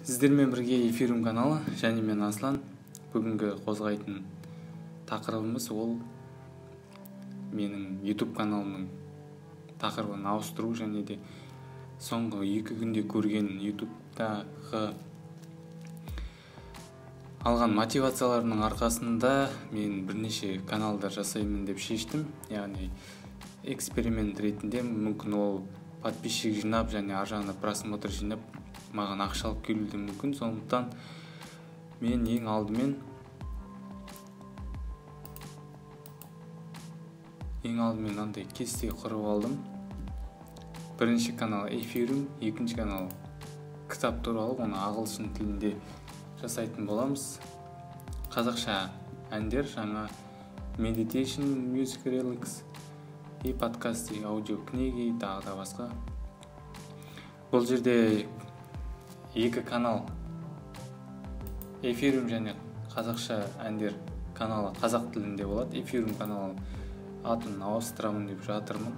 Сіздермен бірге эфирім каналы және мен Аслан. Бүгінгі қозғайтын тақырыбымыз ол менің YouTube каналымның тақырыбын ауыстыру және де соңғы 2 күнде көрген YouTube'дағы алған мотивацияларының арқасында мен бірнеше каналдар жасаймын деп шештім. Яғни эксперимент ретінде мүмкін ол подписчик жинап және ар жағына просмотр жинап маған ақша алып келуі мүмкін. Сондықтан мен ең алдымен андай кесте құрып алдым. Бірінші канал эфирім, екінші канал кітап туралы, оны ағылшын тілінде жасайтын боламыз. Қазақша әндер, жаңа meditation, music relax и подкасты, аудио книги тағы да басқа. Бұл жерде 2 канал эфирім және қазақша әндер каналы қазақ тілінде болады. Эфирім каналы атын ауыстырамын деп жатырмын.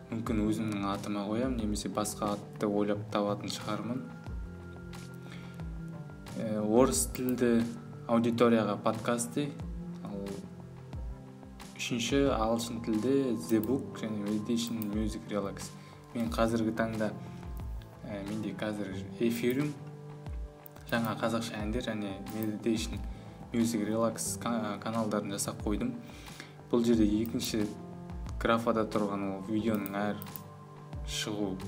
Мүмкін өзімнің атыма қоям, немесе басқа атты ойлап табатын шығармын. Орыс тілді аудиторияға подкасты, ал үшінші ағылшын тілде The Book және Meditation Music Relax. Мен қазіргі таңда менде қазір эфирім, жаңа қазақша әндер және Meditation Music Relax каналдарын жасап қойдым. Бұл жерде екінші графада тұрған ол видеоның әр шығу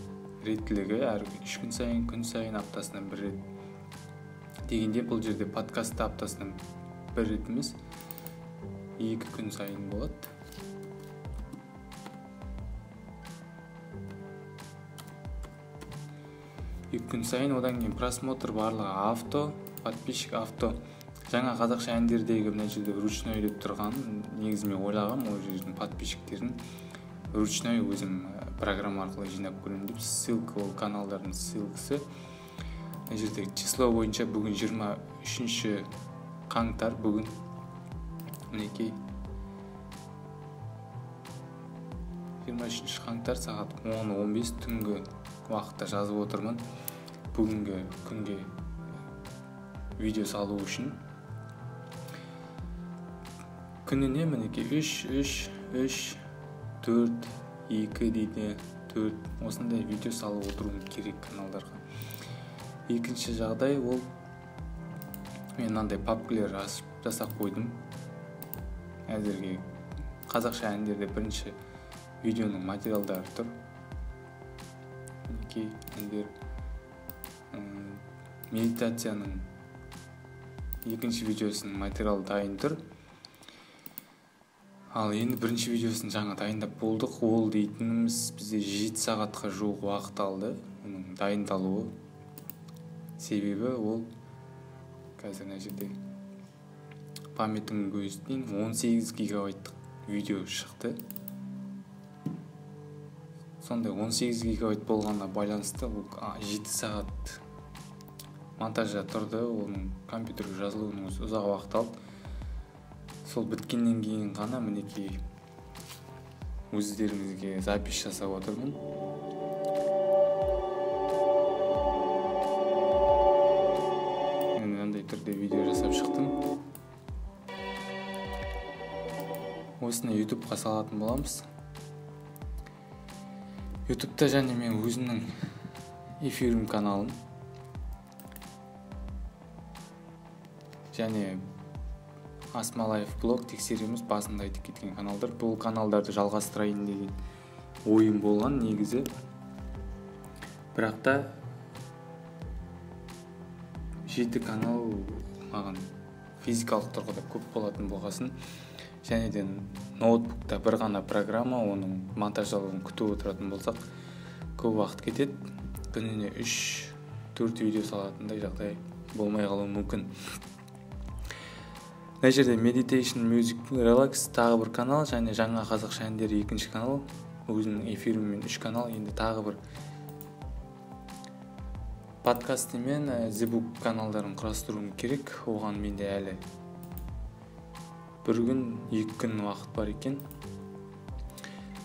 реттілігі әр 3 күн сайын, күн сайын, аптасына 1 рет. Дегенде бұл жерде подкастта аптасына 1 рет емес, 2 күн сайын болады. Екі күн сайын, одан кейін просмотр барлығы авто, подписчик авто. Жаңа қазақша әндердегі мына жерде ручной деп тұрған, негізі мен ойлағам, ол жердің подписчиктерін ручной өзім программа арқылы жинап көремін деп. Ссылка, ол каналдардың ссылкасы. Мына жерде число бойынша бүгін 23 қаңтар, бүгін мінекей 23 қаңтар сағат 10:15 түнгі уақытта жазып отырмын. Бүгінгі күнге видео салу үшін. Күніне мінекей 3, 4, 2 дейді, 4 осындай видео салып отыруым керек каналдарға. Екінші жағдай ол мен мынандай папкілер жасап қойдым. Әзірге қазақша әндерде бірінші видеоның материалдары тұр. Мінекей әндер, медитацияның екінші видеосының материалы дайын тұр. Ал енді бірінші видеосын жаңа дайындап болдық. Ол дейтініміз бізде 7 сағатқа жуық уақыт алды оның дайындалуы. Себебі ол қазір мына жерде памятінің көзінен 18 гигабайттық видео шықты. Сондай 18 гигабайт болғанына байланысты 7 сағат монтажда тұрды. Оның компьютерге жазылуының ұзақ уақыт алды. Сол біткеннен кейін ғана мінекей өздеріңізге запись жасап отырмын. Мен мынандай түрде видео жасап шықтым. Осыны YouTube'қа салатын боламыз. YouTube'та және мен өзімнің эфирім каналым және Асмалаев блог тексереміз басында айтып кеткен каналдар. Бұл каналдарды жалғастырайын деген ойым болған негізі. Бірақ та 7 канал маған физикалық тұрғыда көп болатын болғасын, және де ноутбукта бір ғана программа, оның монтаждалуын күтіп отыратын болсақ, көп уақыт кетеді. Күніне 3-4 видео салатындай жағдай болмай қалуы мүмкін. Мына жерде Meditation Music Relax тағы бір канал, және жаңа қазақша әндер екінші канал, өзінің эфирімен 3 канал. Енді тағы бір подкасты мен The Book каналдарын құрастыруым керек. Оған менде әлі 1 күн, 2 күн уақыт бар екен.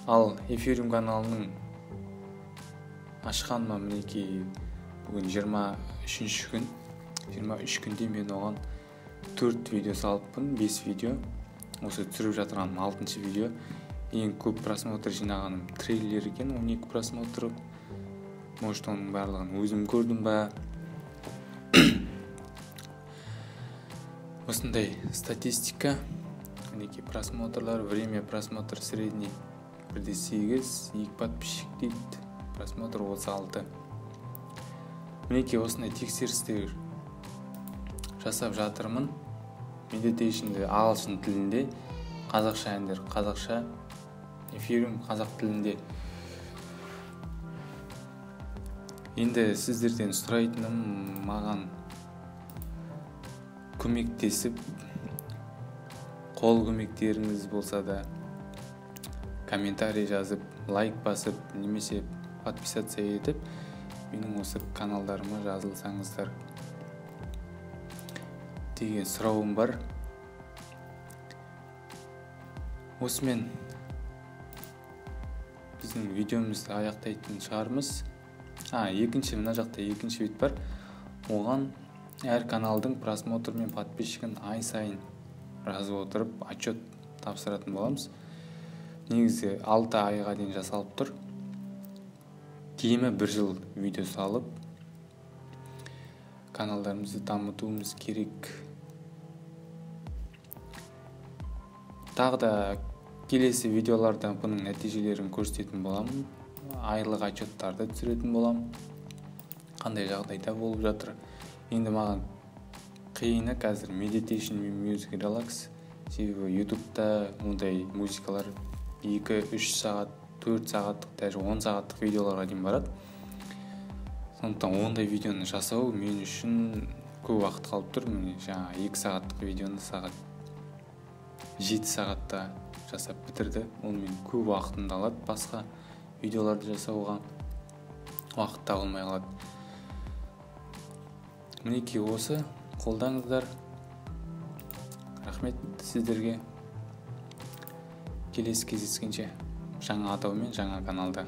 Ал эфирім каналының ашқаныма мінекей бүгін 3 күн 23 күнде мен оған 4 видео салыппын, 5 видео. Осы түсіріп жатырғаным 6-шы видео. Ең көп просмотр жинағаным трейлер екен, 12 просмотр. Может, оның барлығын өзім көрдім ба. Осындай статистика. Мінеки просмотрлар, время просмотр средний 1,8, 2 подписчик дейді, просмотр 36. Мінеки осындай тексерістер жасап жатырмын. Медитейшнді ағылшын тілінде, қазақша әндер қазақша, эфирім қазақ тілінде. Енді сіздерден сұрайтыным, маған көмектесіп, қол көмектеріңіз болса да комментарий жазып, лайк басып, немесе подписаться етіп, менің осы каналдарыма жазылсаңыздар деген сұрауым бар. Осымен біздің видеомызды аяқтайтын шығармыз. Екінші мына жақта екінші вид бар. Оған әр каналдың просмотр мен подписчигін ай сайын жазып отырып, отчет тапсыратын боламыз. Негізі 6 айға дейін жасалып тұр. Кемі 1 жыл видео салып, каналдарымызды дамытуымыз керек. Тағы да келесі видеоларда бұның нәтижелерін көрсететін боламын. Айлық отчеттарды түсіретін боламын. Қандай жағдайда болып жатыр. Енді маған қиыны қазір meditation мен music relax. Себебі YouTube'да ондай музыкалар 2-3 сағат, 4 сағаттық, даже 10 сағаттық видеоларға дейін барады. Сондықтан ондай видеоны жасау мен үшін көп уақыт қалып тұр. Міне жаңа 2 сағаттық видеоны сағат 7 сағатта жасап бітірді. Ол мен көп уақытымды алады. Басқа видеоларды жасауға уақыт табылмай қалады. Мінеки осы, қолдаңыздар. Рахмет сіздерге. Келесі кездескенше жаңа атаумен жаңа каналда.